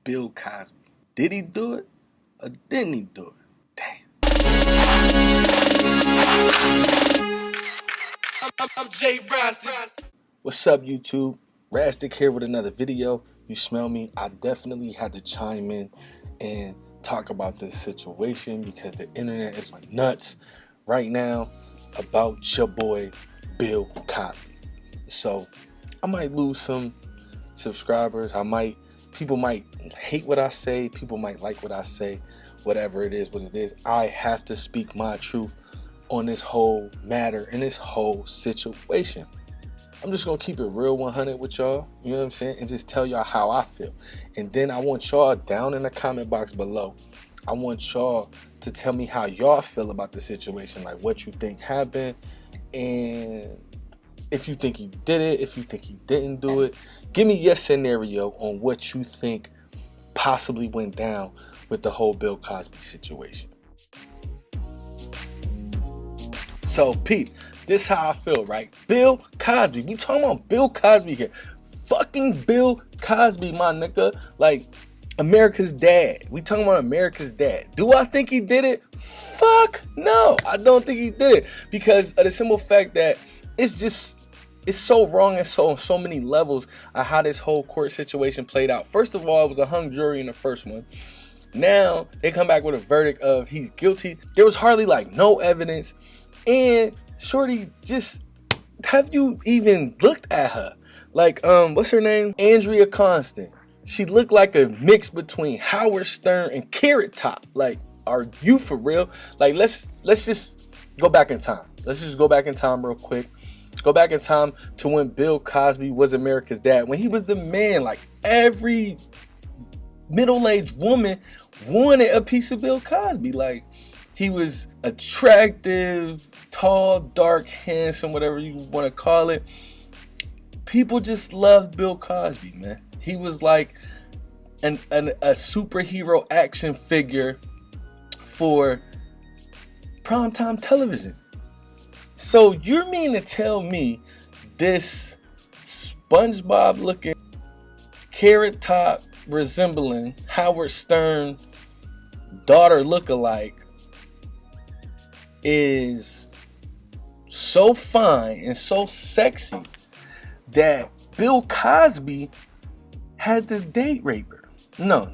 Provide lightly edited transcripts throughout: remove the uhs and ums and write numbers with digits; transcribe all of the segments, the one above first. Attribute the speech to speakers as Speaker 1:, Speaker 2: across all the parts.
Speaker 1: Bill Cosby. Did he do it or didn't he do it? Damn. I'm Jay Rastik. What's up, YouTube? Rastik here with another video. You smell me? I definitely had to chime in and talk about this situation because the internet is nuts right now about your boy Bill Cosby. So I might lose some subscribers. People might hate what I say. People might like what I say. Whatever it is, what it is. I have to speak my truth on this whole matter and this whole situation. I'm just gonna keep it real 100 with y'all, you know what I'm saying, and just tell y'all how I feel. And then I want y'all down in the comment box below, I want y'all to tell me how y'all feel about the situation, like what you think happened, and if you think he did it, if you think he didn't do it. Give me your scenario on what you think possibly went down with the whole Bill Cosby situation. So, Pete, this is how I feel, right? Bill Cosby. We talking about Bill Cosby here. Fucking Bill Cosby, my nigga. Like, America's dad. We talking about America's dad. Do I think he did it? Fuck no. I don't think he did it. Because of the simple fact that it's so wrong and so on so many levels of how this whole court situation played out. First of all, it was a hung jury in the first one. Now, they come back with a verdict of he's guilty. There was hardly like no evidence. And shorty, just, have you even looked at her? Like, what's her name? Andrea Constant. She looked like a mix between Howard Stern and Carrot Top. Like, are you for real? Like, let's just go back in time. Let's just go back in time real quick. Go back in time to when Bill Cosby was America's dad. When he was the man, like every middle-aged woman wanted a piece of Bill Cosby. Like, he was attractive, tall, dark, handsome, whatever you want to call it. People just loved Bill Cosby, man. He was like a superhero action figure for primetime television. So you mean to tell me this SpongeBob looking, Carrot Top resembling Howard Stern daughter lookalike is so fine and so sexy that Bill Cosby had to date rape her? No.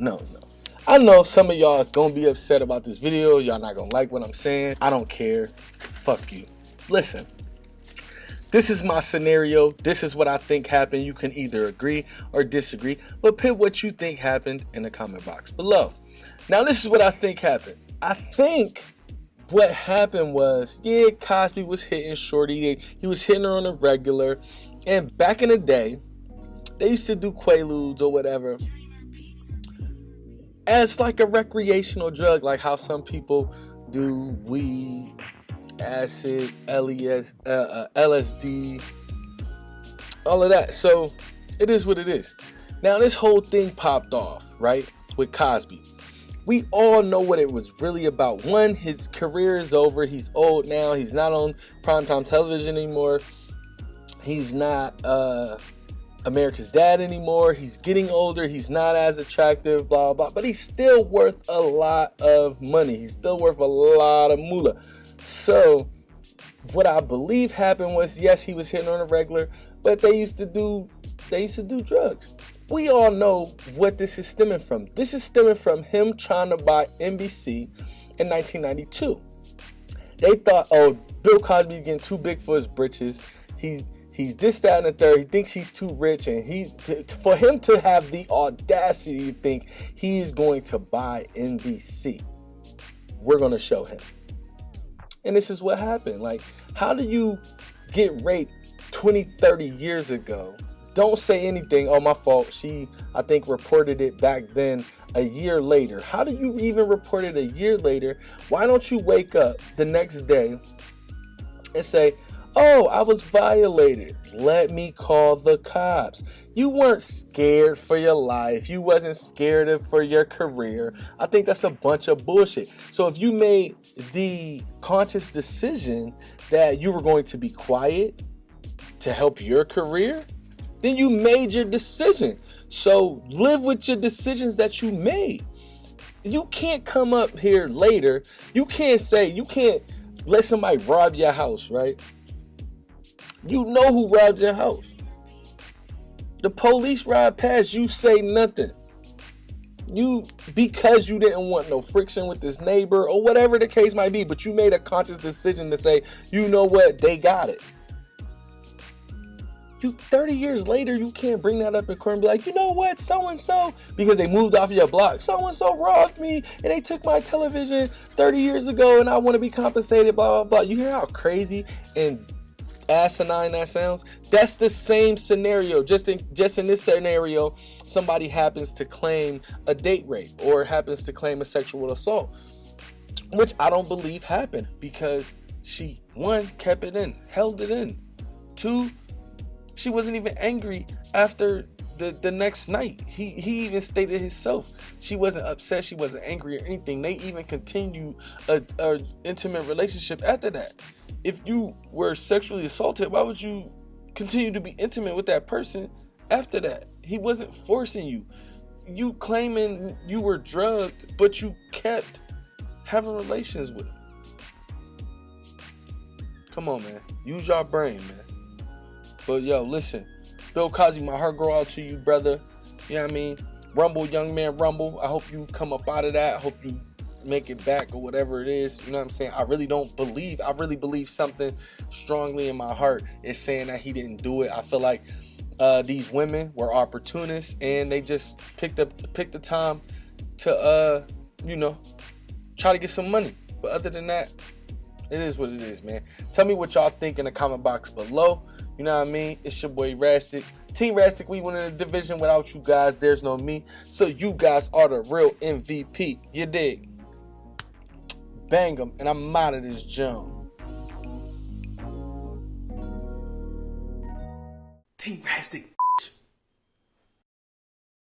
Speaker 1: I know some of y'all is gonna be upset about this video. Y'all not gonna like what I'm saying. I don't care. Fuck you. Listen, this is my scenario. This is what I think happened. You can either agree or disagree, but put what you think happened in the comment box below. Now, this is what I think happened. I think what happened was, yeah, Cosby was hitting shorty. He was hitting her on a regular. And back in the day, they used to do Quaaludes or whatever as like a recreational drug, like how some people do weed, acid, LSD, all of that. So it is what it is. Now, this whole thing popped off, right, with Cosby. We all know what it was really about. One, his career is over. He's old now. He's not on primetime television anymore. He's not America's dad anymore. He's getting older. He's not as attractive, blah, blah. But he's still worth a lot of money. He's still worth a lot of moolah. So what I believe happened was, yes, he was hitting on a regular, but they used to do drugs. We all know what this is stemming from. This is stemming from him trying to buy NBC in 1992. They thought, oh, Bill Cosby's getting too big for his britches. He's this, that, and the third. He thinks he's too rich, and for him to have the audacity to think he is going to buy NBC, we're going to show him. And this is what happened. Like, how do you get raped 20, 30 years ago? Don't say anything, oh, my fault. She, I think, reported it back then a year later. How do you even report it a year later? Why don't you wake up the next day and say, oh, I was violated. Let me call the cops. You weren't scared for your life. You wasn't scared for your career. I think that's a bunch of bullshit. So if you made the conscious decision that you were going to be quiet to help your career, then you made your decision. So live with your decisions that you made. You can't come up here later. You can't let somebody rob your house, right? You know who robbed your house. The police ride past, you say nothing. Because you didn't want no friction with this neighbor or whatever the case might be, but you made a conscious decision to say, you know what, they got it. 30 years later, you can't bring that up in court and be like, you know what, so-and-so, because they moved off your block, so-and-so robbed me and they took my television 30 years ago and I want to be compensated, blah, blah, blah. You hear how crazy and asinine that sounds? That's the same scenario. Just in this scenario, somebody happens to claim a date rape or happens to claim a sexual assault, which I don't believe happened, because she, one, kept it in, held it in. Two, she wasn't even angry after the next night. He even stated himself, she wasn't upset, she wasn't angry or anything. They even continued a intimate relationship after that. If you were sexually assaulted, why would you continue to be intimate with that person after that? He wasn't forcing you. You claiming you were drugged, but you kept having relations with him. Come on, man. Use your brain, man. But yo, listen, Bill Cosby, my heart go out to you, brother. You know what I mean? Rumble, young man, rumble. I hope you come up out of that. I hope you make it back or whatever it is. You know what I'm saying? I really believe something strongly in my heart is saying that he didn't do it. I feel like these women were opportunists and they just picked the time to try to get some money. But other than that, it is what it is, man. Tell me what y'all think in the comment box below. You know what I mean? It's your boy Rastik. Team Rastik, we win in the division. Without you guys, there's no me. So you guys are the real MVP. You dig? Bang them, and I'm out of this jump. Team Rastik.